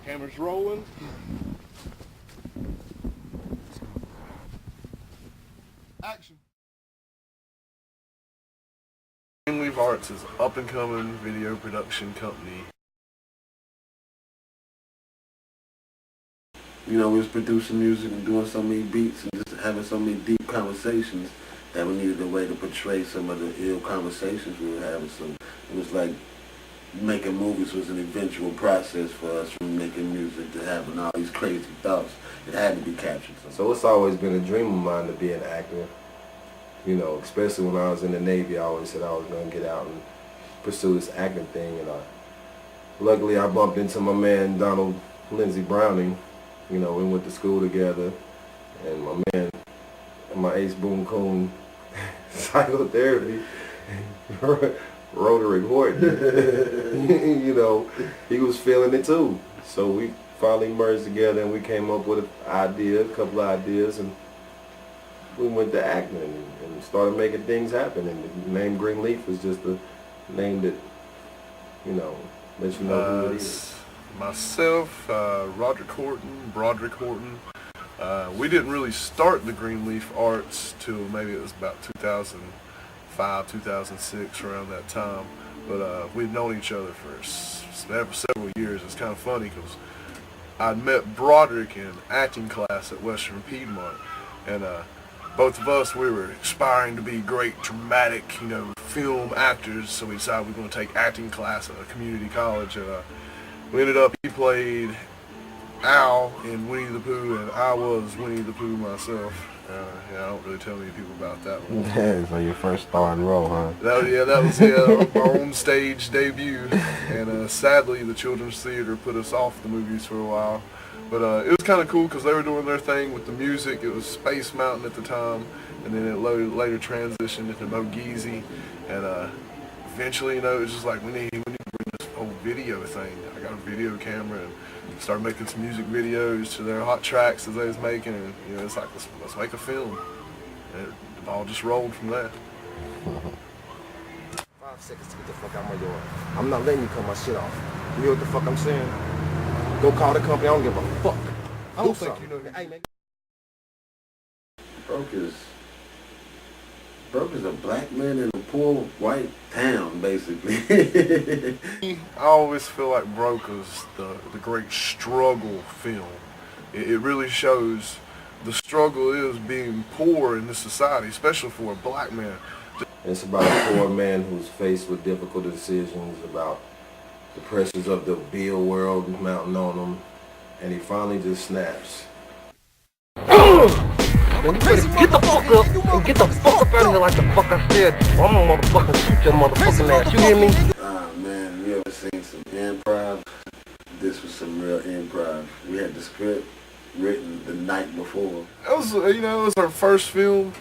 Camera's rolling. Action. Greenleaf Arts is an up-and-coming video production company. You know, we was producing music and doing so many beats and just having so many deep conversations that we needed a way to portray some of the ill conversations we were having. So it was like making movies was an eventual process for us from making music to having all these crazy thoughts. It had to be captured. So it's always been a dream of mine to be an actor. You know, especially when I was in the Navy, I always said I was going to get out and pursue this acting thing. And luckily I bumped into my man, Donald Lindsey Browning. You know, we went to school together. And my man, my ace boom coon psychotherapy, Roderick Horton, you know, he was feeling it too. So we finally merged together and we came up with a couple of ideas, and we went to acting and started making things happen. And the name Greenleaf was just a name that, you know, lets you know who it is. Myself, Broderick Horton. We didn't really start the Greenleaf Arts till maybe it was about 2005, 2006, around that time. But we'd known each other for several years. It's kind of funny because I'd met Broderick in acting class at Western Piedmont, and both of us, we were aspiring to be great dramatic, you know, film actors. So we decided we were going to take acting class at a community college, and we ended up, he played Al in Winnie the Pooh, and I was Winnie the Pooh myself. Yeah, I don't really tell many people about that one. Yeah, so your first starring role, huh? That was our own stage debut. And sadly, the Children's Theater put us off the movies for a while. But it was kind of cool because they were doing their thing with the music. It was Space Mountain at the time, and then it later transitioned into Mo Geezy. And eventually, you know, it was just like, we need to bring this whole video thing. I got a video camera and started making some music videos to their hot tracks that they was making, and you know, it's like, let's make a film. And it all just rolled from there. 5 seconds to get the fuck out of my yard. I'm not letting you cut my shit off. You hear what the fuck I'm saying? Go call the company, I don't give a fuck. I don't think you know. Hey, man. Broke is a black man in a poor white town, basically. I always feel like Broke is the great struggle film. It really shows the struggle is being poor in this society, especially for a black man. It's about a poor man who's faced with difficult decisions, about the pressures of the bill world mounting on him, and he finally just snaps. Man, you better get the fuck up and get the fuck up out of here like the fuck I said, or I'm gonna motherfucking shoot your motherfucking ass. You hear me? Man, you ever seen some improv? This was some real improv. We had the script written the night before. It was, you know, it was our first film,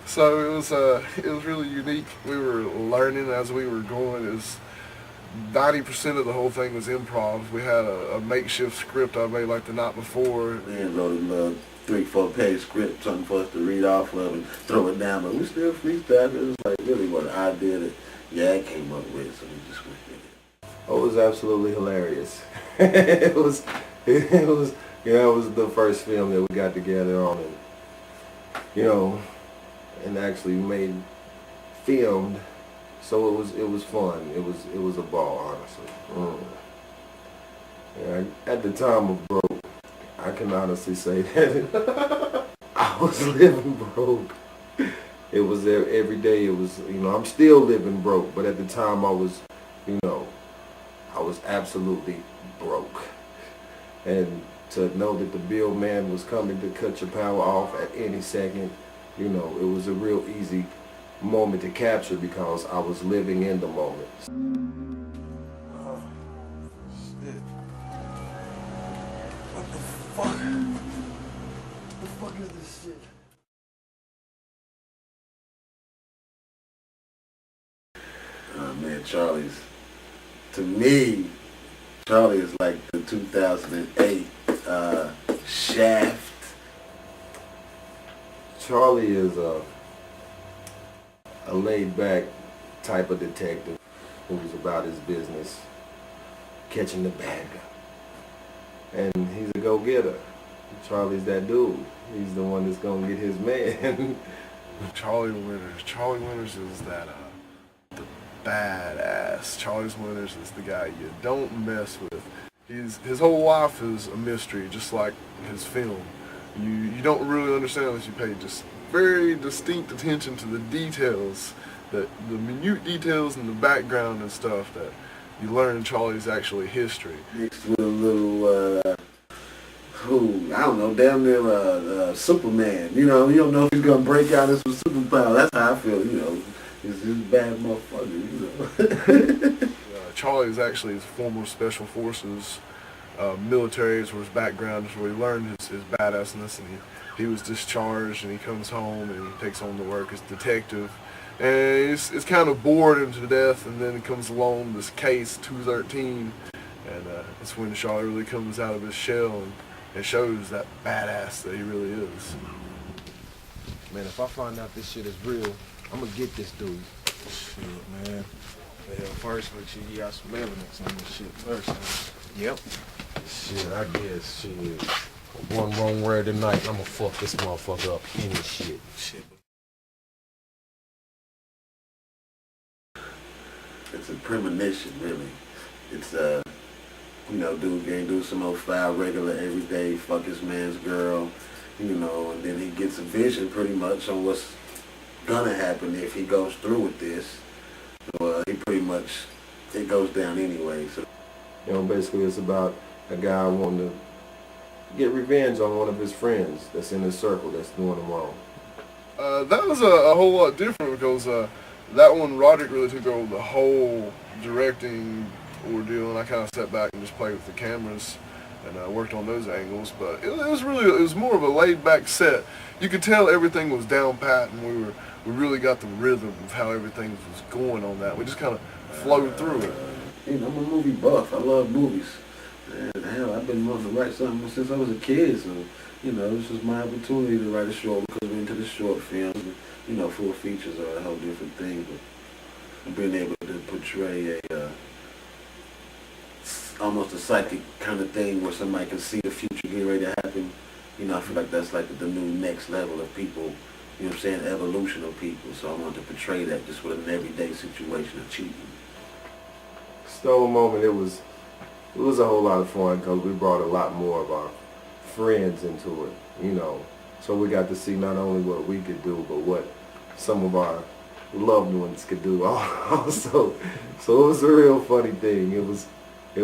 so it was really unique. We were learning as we were going. It was 90% of the whole thing was improv. We had a makeshift script I made like the night before. And wrote a little 3-4 page script, something for us to read off of and throw it down, but we still freestyled. It was like really what I did I came up with, so we just went with it. Oh, it was absolutely hilarious. it was the first film that we got together on, and you know, and actually filmed. So it was fun. It was a ball, honestly. Yeah, at the time of Broke, I can honestly say that I was living broke. It was every day. It was, you know, I'm still living broke, but at the time I was, you know, I was absolutely broke. And to know that the bill man was coming to cut your power off at any second, you know, it was a real easy moment to capture because I was living in the moment. Oh, shit. What the fuck? What the fuck is this shit? Man, to me, Charlie is like the 2008 Shaft. Charlie is a laid-back type of detective who's about his business, catching the bad guy. and he's a go-getter. Charlie's that dude. He's the one that's gonna get his man. Charlie Winters. Charlie Winters is that the badass. Charlie Winters is the guy you don't mess with. His whole life is a mystery, just like his film. You don't really understand unless you pay just very distinct attention to the details, the minute details in the background and stuff that you learn in Charlie's actually history. Mixed with a little, I don't know, damn near Superman. You know, you don't know if he's gonna break out into superpower. That's how I feel. You know, he's this bad motherfucker. You know. Charlie is actually his former special forces. Military is where his background is, where he learned his badassness, and he was discharged, and he comes home and he takes on the work as detective, and it's kind of bored him to death, and then it comes along this case 213, and it's when Charlie really comes out of his shell and shows that badass that he really is. Man, if I find out this shit is real, I'm gonna get this dude. Shit, man. Well, first, make sure you got some evidence on this shit first, man. Yep. Shit, I guess, shit. One wrong word tonight, I'm gonna fuck this motherfucker up any shit. It's a premonition, really. It's you know, dude can't do some old foul regular everyday fuck his man's girl, you know, and then he gets a vision pretty much on what's gonna happen if he goes through with this. So he pretty much, it goes down anyway. So You know, basically it's about a guy wanting to get revenge on one of his friends that's in his circle that's doing him wrong. That was a whole lot different because that one Roderick really took over the whole directing ordeal, and I kind of stepped back and just played with the cameras and worked on those angles. But it was more of a laid back set. You could tell everything was down pat, and we really got the rhythm of how everything was going on that. We just kind of flowed through it. You know, I'm a movie buff. I love movies. And hell, I've been wanting to write something since I was a kid. So, you know, this was my opportunity to write a short because we're into the short films. And, you know, full features are a whole different thing. But being able to portray a almost a psychic kind of thing where somebody can see the future getting ready to happen, you know, I feel like that's like the new next level of people, you know what I'm saying, evolution of people. So I wanted to portray that just with an everyday situation of cheating. Stone Moment, it was a whole lot of fun because we brought a lot more of our friends into it, you know. So we got to see not only what we could do, but what some of our loved ones could do also. So it was a real funny thing. It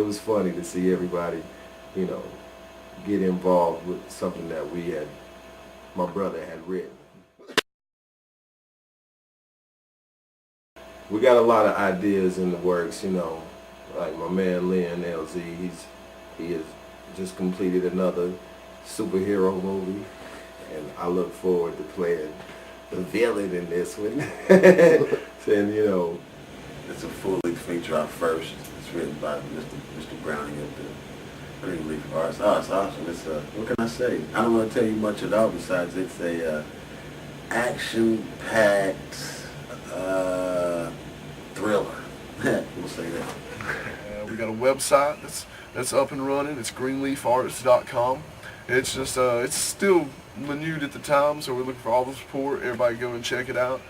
was funny to see everybody, you know, get involved with something that my brother had written. We got a lot of ideas in the works, you know. Like my man Lynn LZ, he has just completed another superhero movie, and I look forward to playing the villain in this one. And you know, it's a full-length feature out first. It's written by Mr. Browning of the Greenleaf Arts. Oh, it's awesome. It's what can I say? I don't want to tell you much at all. Besides, it's a action-packed thriller. We'll say that. We got a website that's up and running. It's greenleafarts.com. It's just it's still minute at the time, so we're looking for all the support. Everybody go and check it out.